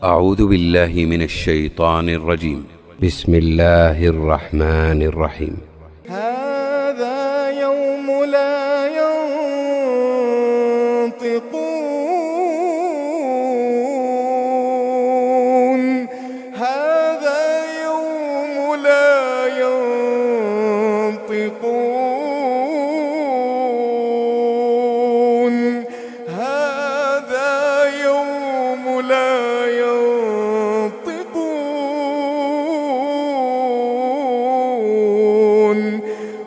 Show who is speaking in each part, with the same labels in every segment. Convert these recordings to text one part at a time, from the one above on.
Speaker 1: أعوذ بالله من الشيطان الرجيم. بسم الله الرحمن الرحيم.
Speaker 2: هذا يوم لا ينطقون، هذا يوم لا ينطقون، هذا يوم لا ينطقون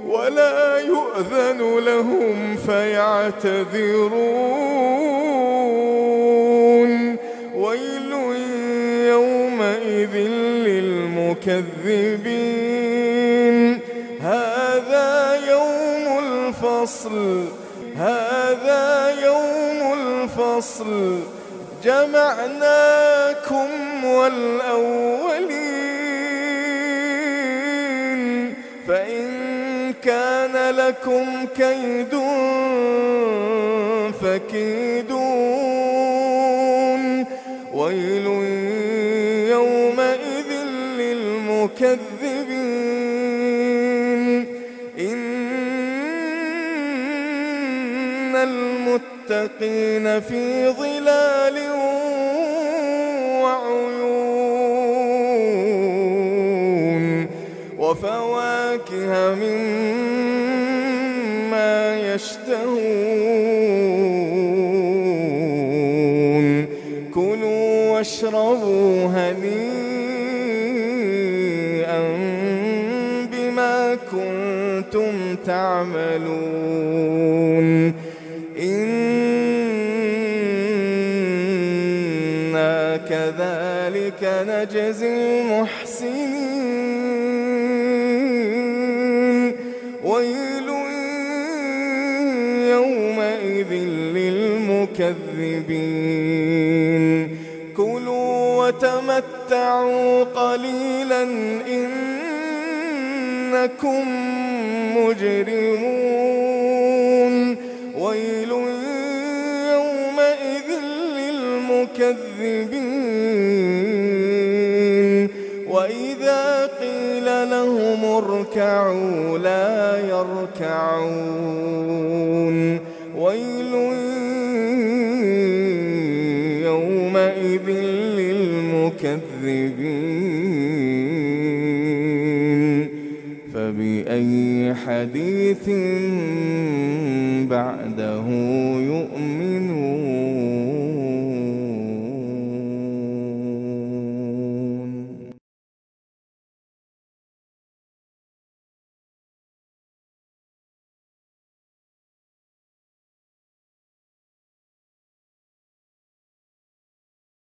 Speaker 2: ولا يؤذن لهم فيعتذرون. ويل يومئذ للمكذبين. هذا يوم الفصل، هذا يوم الفصل، جمعناكم والأولين، فإن كان لكم كيد فكيدون. ويل يومئذ للمكذبين. إن المتقين في ظلال وعيون وفواكه مما يشتهون. كلوا واشربوا هنيئا بما كنتم تعملون. إنا كذلك نجزي المحسنين. ويل يومئذ للمكذبين. كلوا وتمتعوا قليلا إنكم مجرمون. ويل يومئذ للمكذبين. وإذا قيل لهم اركعوا لا يركعون. ويل يومئذ للمكذبين. فبأي حديث بعده يؤمنون؟